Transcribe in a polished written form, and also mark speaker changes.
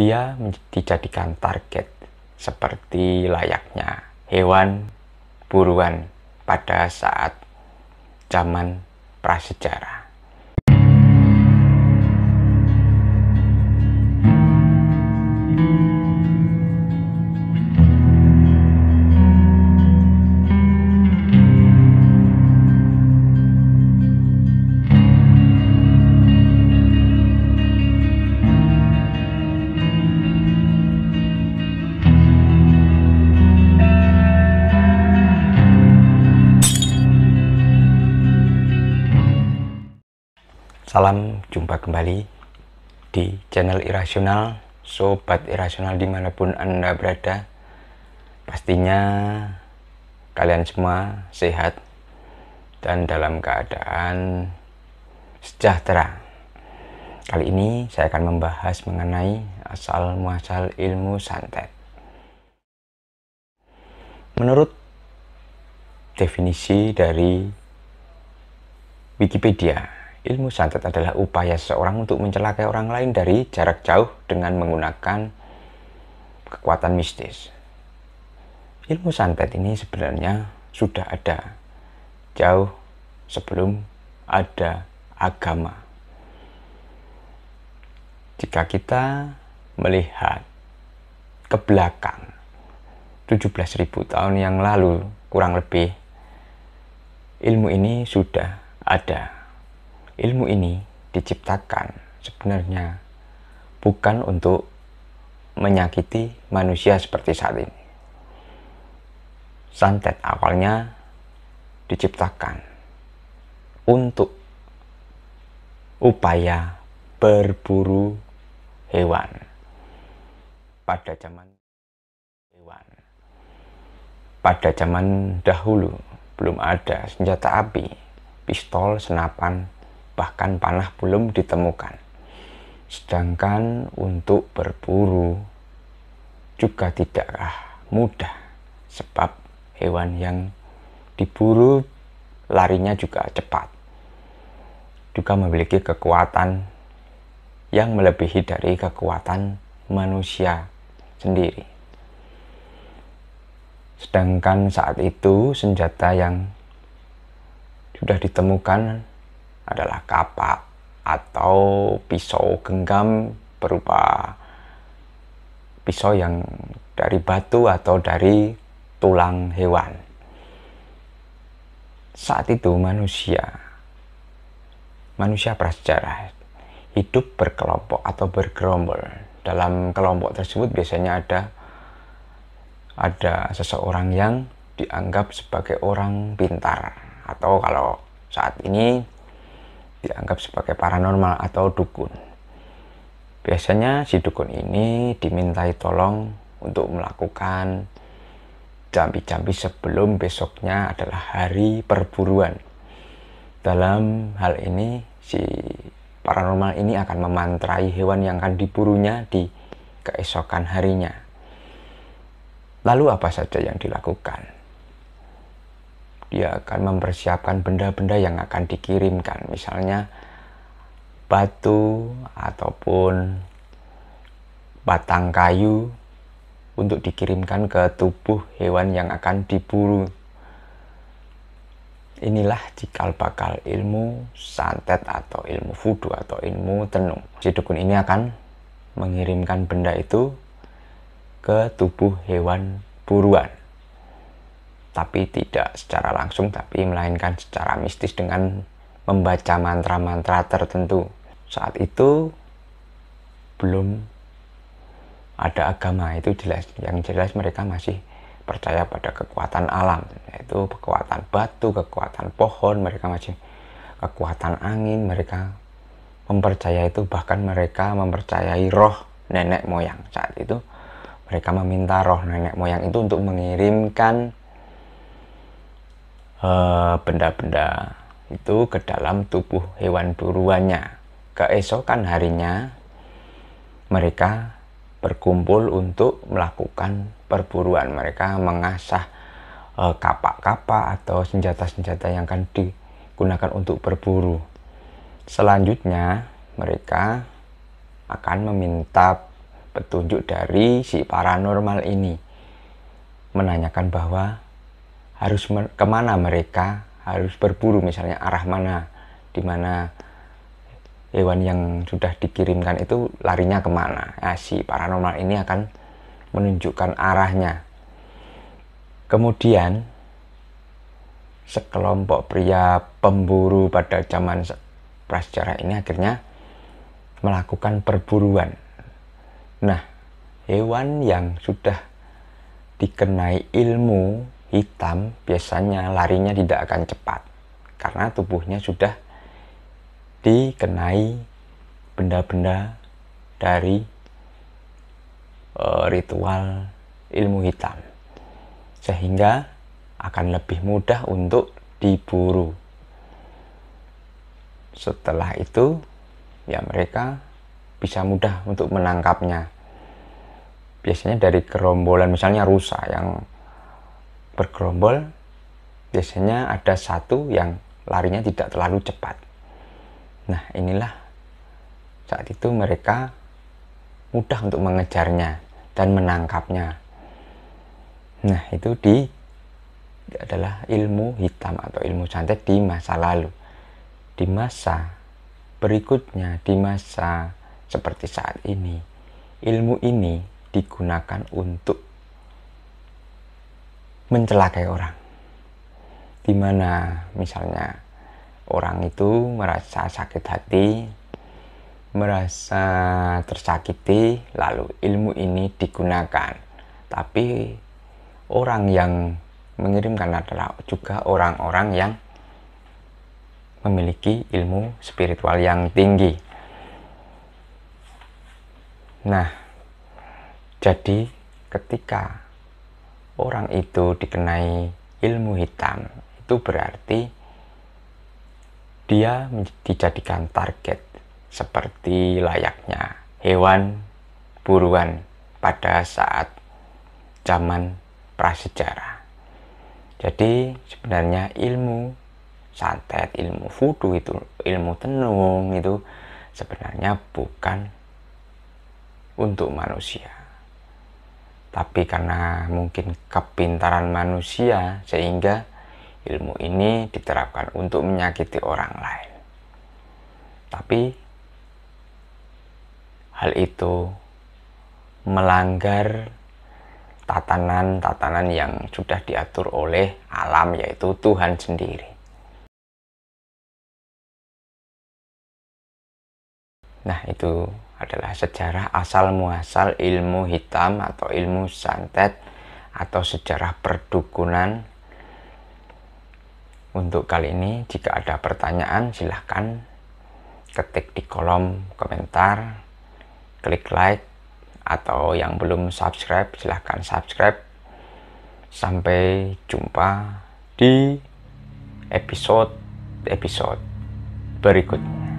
Speaker 1: Dia dijadikan target seperti layaknya hewan buruan pada saat zaman prasejarah. Salam jumpa kembali di channel Irasional, Sobat Irasional dimanapun Anda berada. Pastinya kalian semua sehat dan dalam keadaan sejahtera. Kali ini saya akan membahas mengenai asal-muasal ilmu santet. Menurut definisi dari Wikipedia, ilmu santet adalah upaya seseorang untuk mencelakai orang lain dari jarak jauh dengan menggunakan kekuatan mistis. Ilmu santet ini sebenarnya sudah ada jauh sebelum ada agama. Jika kita melihat ke belakang 17.000 tahun yang lalu kurang lebih, ilmu ini sudah ada. Ilmu ini diciptakan sebenarnya bukan untuk menyakiti manusia seperti saat ini. Santet awalnya diciptakan untuk upaya berburu hewan pada zaman dahulu. Belum ada senjata api, pistol, senapan, bahkan panah belum ditemukan. Sedangkan untuk berburu juga tidaklah mudah, sebab hewan yang diburu larinya juga cepat, juga memiliki kekuatan yang melebihi dari kekuatan manusia sendiri. Sedangkan saat itu senjata yang sudah ditemukan adalah kapak atau pisau genggam berupa pisau yang dari batu atau dari tulang hewan. Saat itu manusia prasejarah hidup berkelompok atau bergerombol. Dalam kelompok tersebut biasanya ada seseorang yang dianggap sebagai orang pintar, atau kalau saat ini dianggap sebagai paranormal atau dukun. Biasanya si dukun ini dimintai tolong untuk melakukan jampi-jampi sebelum besoknya adalah hari perburuan. Dalam hal ini si paranormal ini akan memantrai hewan yang akan diburunya di keesokan harinya. Lalu apa saja yang dilakukan? Dia akan mempersiapkan benda-benda yang akan dikirimkan, misalnya batu ataupun batang kayu untuk dikirimkan ke tubuh hewan yang akan diburu. Inilah cikal bakal ilmu santet atau ilmu voodoo atau ilmu tenung. Si dukun ini akan mengirimkan benda itu ke tubuh hewan buruan, tapi tidak secara langsung, tapi melainkan secara mistis dengan membaca mantra-mantra tertentu. Saat itu belum ada agama, itu jelas. Yang jelas mereka masih percaya pada kekuatan alam, yaitu kekuatan batu, kekuatan pohon, mereka masih kekuatan angin. Mereka mempercaya itu, bahkan mereka mempercayai roh nenek moyang. Saat itu mereka meminta roh nenek moyang itu untuk mengirimkan benda-benda itu ke dalam tubuh hewan buruannya. Keesokan harinya mereka berkumpul untuk melakukan perburuan. Mereka mengasah kapak-kapak atau senjata-senjata yang akan digunakan untuk berburu. Selanjutnya mereka akan meminta petunjuk dari si paranormal ini, menanyakan bahwa harus kemana mereka harus berburu, misalnya arah mana, di mana hewan yang sudah dikirimkan itu larinya kemana. Nah, si paranormal ini akan menunjukkan arahnya. Kemudian sekelompok pria pemburu pada zaman prasejarah ini akhirnya melakukan perburuan. Nah, hewan yang sudah dikenai ilmu hitam biasanya larinya tidak akan cepat karena tubuhnya sudah dikenai benda-benda dari ritual ilmu hitam, sehingga akan lebih mudah untuk diburu. Setelah itu ya mereka bisa mudah untuk menangkapnya. Biasanya dari gerombolan, misalnya rusa yang bergerombol, biasanya ada satu yang larinya tidak terlalu cepat. Nah, inilah saat itu mereka mudah untuk mengejarnya dan menangkapnya. Nah, itu adalah ilmu hitam atau ilmu santet di masa lalu. Di masa berikutnya, di masa seperti saat ini, ilmu ini digunakan untuk mencelakai orang. Di mana misalnya orang itu merasa sakit hati, merasa tersakiti, lalu ilmu ini digunakan. Tapi orang yang mengirimkan adalah juga orang-orang yang memiliki ilmu spiritual yang tinggi. Nah, jadi ketika orang itu dikenai ilmu hitam, itu berarti dia dijadikan target seperti layaknya hewan buruan pada saat zaman prasejarah. Jadi sebenarnya ilmu santet, ilmu voodoo itu, ilmu tenung itu sebenarnya bukan untuk manusia. Tapi karena mungkin kepintaran manusia sehingga ilmu ini diterapkan untuk menyakiti orang lain. Tapi hal itu melanggar tatanan-tatanan yang sudah diatur oleh alam, yaitu Tuhan sendiri. Nah, itu adalah sejarah asal-muasal ilmu hitam atau ilmu santet atau sejarah perdukunan. Untuk kali ini, jika ada pertanyaan silahkan ketik di kolom komentar, klik like, atau yang belum subscribe silahkan subscribe. Sampai jumpa di episode berikutnya.